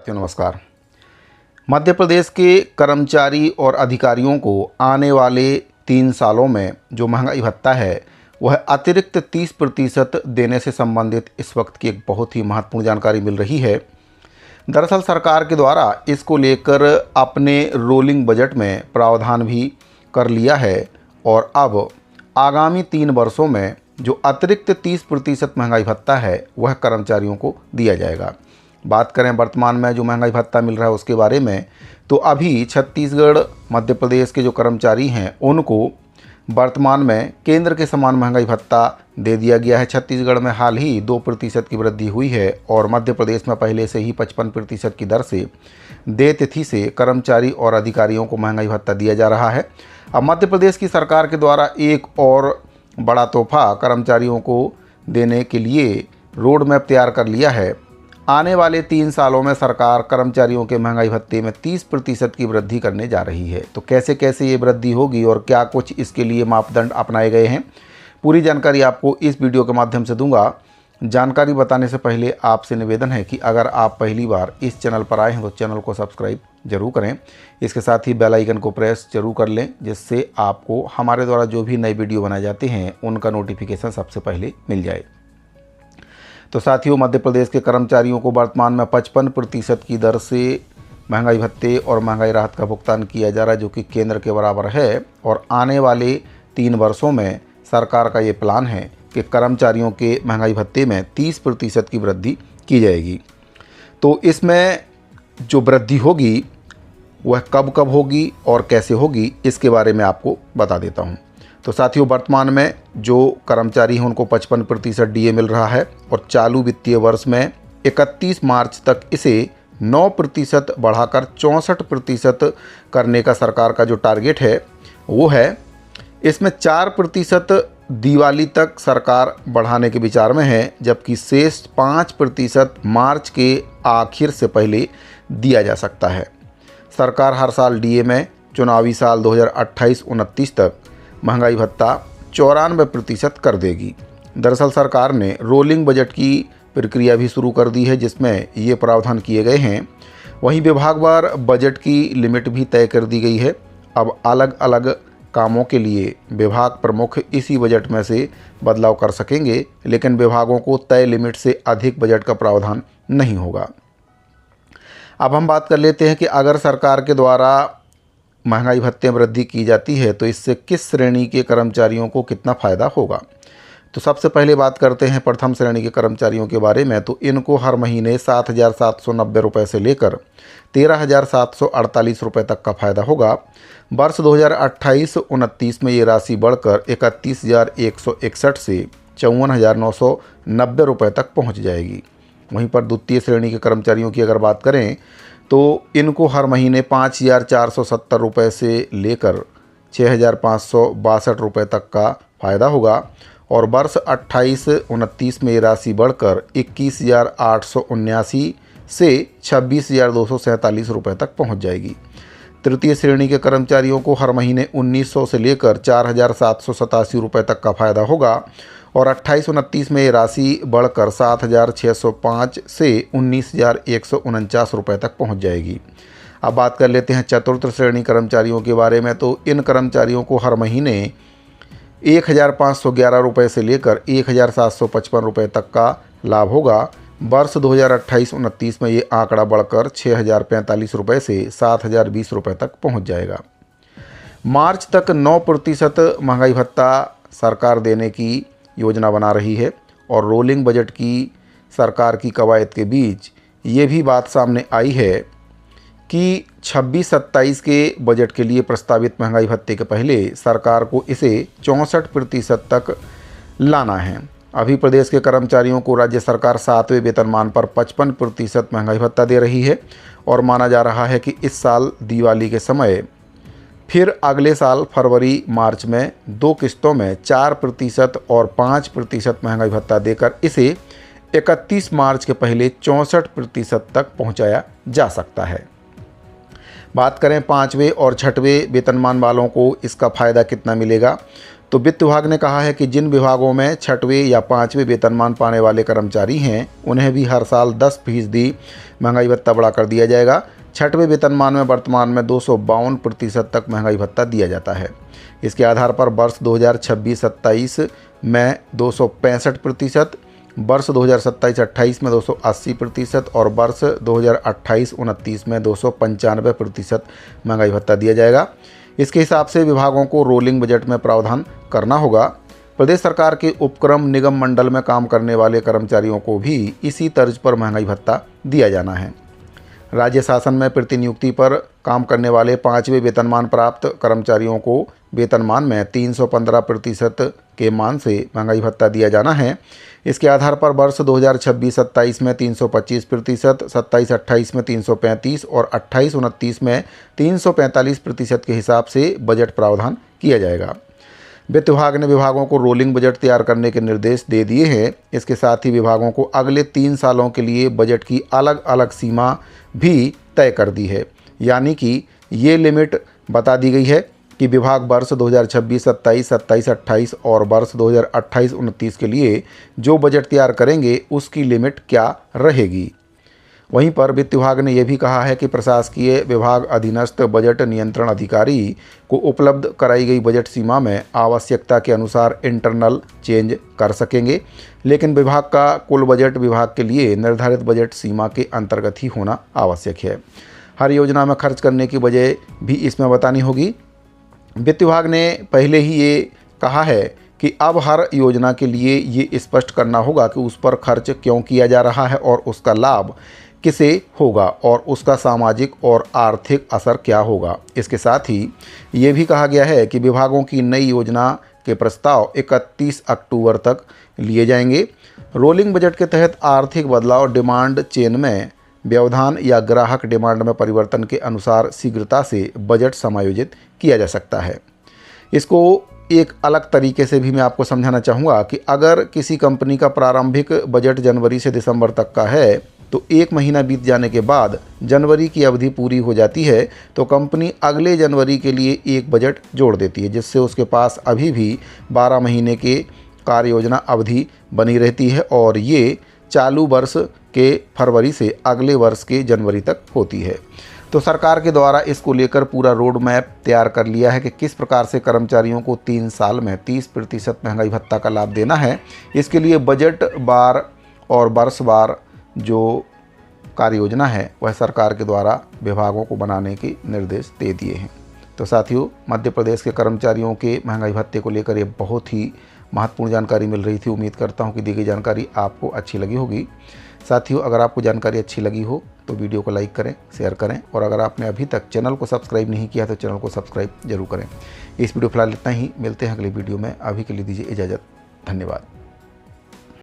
नमस्कार। मध्य प्रदेश के कर्मचारी और अधिकारियों को आने वाले 3 सालों में जो महंगाई भत्ता है वह अतिरिक्त 30% देने से संबंधित इस वक्त की एक बहुत ही महत्वपूर्ण जानकारी मिल रही है। दरअसल सरकार के द्वारा इसको लेकर अपने रोलिंग बजट में प्रावधान भी कर लिया है और अब आगामी 3 वर्षों में जो अतिरिक्त 30% महंगाई भत्ता है वह कर्मचारियों को दिया जाएगा। बात करें वर्तमान में जो महंगाई भत्ता मिल रहा है उसके बारे में, तो अभी छत्तीसगढ़ मध्य प्रदेश के जो कर्मचारी हैं उनको वर्तमान में केंद्र के समान महंगाई भत्ता दे दिया गया है। छत्तीसगढ़ में हाल ही 2% की वृद्धि हुई है और मध्य प्रदेश में पहले से ही 55% की दर से देय तिथि से कर्मचारी और अधिकारियों को महंगाई भत्ता दिया जा रहा है। अब मध्य प्रदेश की सरकार के द्वारा एक और बड़ा तोहफा कर्मचारियों को देने के लिए रोड मैप तैयार कर लिया है। आने वाले 3 सालों में सरकार कर्मचारियों के महंगाई भत्ते में 30% की वृद्धि करने जा रही है। तो कैसे कैसे ये वृद्धि होगी और क्या कुछ इसके लिए मापदंड अपनाए गए हैं, पूरी जानकारी आपको इस वीडियो के माध्यम से दूंगा। जानकारी बताने से पहले आपसे निवेदन है कि अगर आप पहली बार इस चैनल पर आए हैं तो चैनल को सब्सक्राइब जरूर करें। इसके साथ ही बेल आइकन को प्रेस जरूर कर लें, जिससे आपको हमारे द्वारा जो भी नए वीडियो बनाए जाते हैं उनका नोटिफिकेशन सबसे पहले मिल जाए। तो साथियों, मध्य प्रदेश के कर्मचारियों को वर्तमान में 55% की दर से महंगाई भत्ते और महंगाई राहत का भुगतान किया जा रहा है, जो कि केंद्र के बराबर है। और आने वाले 3 वर्षों में सरकार का ये प्लान है कि कर्मचारियों के महंगाई भत्ते में 30% की वृद्धि की जाएगी। तो इसमें जो वृद्धि होगी वह कब कब होगी और कैसे होगी, इसके बारे में आपको बता देता हूँ। तो साथियों, वर्तमान में जो कर्मचारी हैं उनको 55% डीए मिल रहा है और चालू वित्तीय वर्ष में 31 मार्च तक इसे 9% बढ़ाकर 64% करने का सरकार का जो टारगेट है वो है। इसमें 4% दिवाली तक सरकार बढ़ाने के विचार में है, जबकि शेष 5% मार्च के आखिर से पहले दिया जा सकता है। सरकार हर साल डीए में चुनावी साल 2028-29 तक महंगाई भत्ता 94% कर देगी। दरअसल सरकार ने रोलिंग बजट की प्रक्रिया भी शुरू कर दी है, जिसमें ये प्रावधान किए गए हैं। वहीं विभागवार बजट की लिमिट भी तय कर दी गई है। अब अलग अलग कामों के लिए विभाग प्रमुख इसी बजट में से बदलाव कर सकेंगे, लेकिन विभागों को तय लिमिट से अधिक बजट का प्रावधान नहीं होगा। अब हम बात कर लेते हैं कि अगर सरकार के द्वारा महंगाई भत्ते में वृद्धि की जाती है तो इससे किस श्रेणी के कर्मचारियों को कितना फ़ायदा होगा। तो सबसे पहले बात करते हैं प्रथम श्रेणी के कर्मचारियों के बारे में। तो इनको हर महीने 7,790 रुपये से लेकर 13,748 रुपये तक का फ़ायदा होगा। वर्ष 2028-29 में ये राशि बढ़कर 31,161 से 54,990 रुपये तक पहुँच जाएगी। वहीं पर द्वितीय श्रेणी के कर्मचारियों की अगर बात करें तो इनको हर महीने 5,470 रुपये से लेकर 6,562 रुपये तक का फ़ायदा होगा और वर्ष 28-29 में ये राशि बढ़कर 21,879 से 26,247 रुपये तक पहुंच जाएगी। तृतीय श्रेणी के कर्मचारियों को हर महीने 1,900 से लेकर 4,787 रुपये तक का फ़ायदा होगा और 28-29 में ये राशि बढ़कर 7,605 से 19,149 रुपये तक पहुंच जाएगी। अब बात कर लेते हैं चतुर्थ श्रेणी कर्मचारियों के बारे में। तो इन कर्मचारियों को हर महीने 1,511 रुपये से लेकर 1,755 रुपये तक का लाभ होगा। वर्ष 2028-29 में ये आंकड़ा बढ़कर 6,045 रुपये से 7,020 रुपये तक पहुंच जाएगा। मार्च तक 9% महंगाई भत्ता सरकार देने की योजना बना रही है और रोलिंग बजट की सरकार की कवायद के बीच ये भी बात सामने आई है कि 26-27 के बजट के लिए प्रस्तावित महंगाई भत्ते के पहले सरकार को इसे 64% तक लाना है। अभी प्रदेश के कर्मचारियों को राज्य सरकार 7वें वेतनमान पर 55% महंगाई भत्ता दे रही है और माना जा रहा है कि इस साल दिवाली के समय फिर अगले साल फरवरी मार्च में 2 किस्तों में 4% और 5% महंगाई भत्ता देकर इसे 31 मार्च के पहले 64% तक पहुंचाया जा सकता है। बात करें 5वें और 6वें वेतनमान वालों को इसका फ़ायदा कितना मिलेगा, तो वित्त विभाग ने कहा है कि जिन विभागों में 6वें या 5वें वेतनमान पाने वाले कर्मचारी हैं उन्हें भी हर साल 10% महंगाई भत्ता बढ़ा कर दिया जाएगा। 6वें वेतनमान में वर्तमान में 252% तक महंगाई भत्ता दिया जाता है। इसके आधार पर वर्ष 2026-27 में 265%, वर्ष 2027-28 में 280% और वर्ष 2028-29 में 295% महंगाई भत्ता दिया जाएगा। इसके हिसाब से विभागों को रोलिंग बजट में प्रावधान करना होगा। प्रदेश सरकार के उपक्रम निगम मंडल में काम करने वाले कर्मचारियों को भी इसी तर्ज पर महंगाई भत्ता दिया जाना है। राज्य शासन में प्रतिनियुक्ति पर काम करने वाले 5वें वेतनमान प्राप्त कर्मचारियों को वेतनमान में 315% के मान से महंगाई भत्ता दिया जाना है। इसके आधार पर वर्ष 2026-27 में 325%, 27-28 में 335 और 28-29 में 345% के हिसाब से बजट प्रावधान किया जाएगा। वित्त विभाग ने विभागों को रोलिंग बजट तैयार करने के निर्देश दे दिए हैं। इसके साथ ही विभागों को अगले 3 सालों के लिए बजट की अलग अलग सीमा भी तय कर दी है, यानी कि ये लिमिट बता दी गई है कि विभाग वर्ष 2026-27, 27-28 और वर्ष 2028-29 के लिए जो बजट तैयार करेंगे उसकी लिमिट क्या रहेगी। वहीं पर वित्त विभाग ने यह भी कहा है कि प्रशासकीय विभाग अधीनस्थ बजट नियंत्रण अधिकारी को उपलब्ध कराई गई बजट सीमा में आवश्यकता के अनुसार इंटरनल चेंज कर सकेंगे, लेकिन विभाग का कुल बजट विभाग के लिए निर्धारित बजट सीमा के अंतर्गत ही होना आवश्यक है। हर योजना में खर्च करने की वजह भी इसमें बतानी होगी। वित्त विभाग ने पहले ही ये कहा है कि अब हर योजना के लिए ये स्पष्ट करना होगा कि उस पर खर्च क्यों किया जा रहा है और उसका लाभ किसे होगा और उसका सामाजिक और आर्थिक असर क्या होगा। इसके साथ ही ये भी कहा गया है कि विभागों की नई योजना के प्रस्ताव 31 अक्टूबर तक लिए जाएंगे। रोलिंग बजट के तहत आर्थिक बदलाव, डिमांड चेन में व्यवधान या ग्राहक डिमांड में परिवर्तन के अनुसार शीघ्रता से बजट समायोजित किया जा सकता है। इसको एक अलग तरीके से भी मैं आपको समझाना चाहूँगा कि अगर किसी कंपनी का प्रारंभिक बजट जनवरी से दिसंबर तक का है तो 1 महीना बीत जाने के बाद जनवरी की अवधि पूरी हो जाती है तो कंपनी अगले जनवरी के लिए एक बजट जोड़ देती है, जिससे उसके पास अभी भी 12 महीने के कार्य योजना अवधि बनी रहती है और ये चालू वर्ष के फरवरी से अगले वर्ष के जनवरी तक होती है। तो सरकार के द्वारा इसको लेकर पूरा रोड मैप तैयार कर लिया है कि किस प्रकार से कर्मचारियों को 3 साल में 30% महंगाई भत्ता का लाभ देना है। इसके लिए बजट बार और वर्षवार जो कार्य योजना है वह सरकार के द्वारा विभागों को बनाने के निर्देश दे दिए हैं। तो साथियों, मध्य प्रदेश के कर्मचारियों के महंगाई भत्ते को लेकर ये बहुत ही महत्वपूर्ण जानकारी मिल रही थी। उम्मीद करता हूँ कि दी गई जानकारी आपको अच्छी लगी होगी। साथियों, अगर आपको जानकारी अच्छी लगी हो तो वीडियो को लाइक करें, शेयर करें और अगर आपने अभी तक चैनल को सब्सक्राइब नहीं किया तो चैनल को सब्सक्राइब जरूर करें। इस वीडियो फिलहाल इतना ही, मिलते हैं अगले वीडियो में। अभी के लिए दीजिए इजाज़त। धन्यवाद।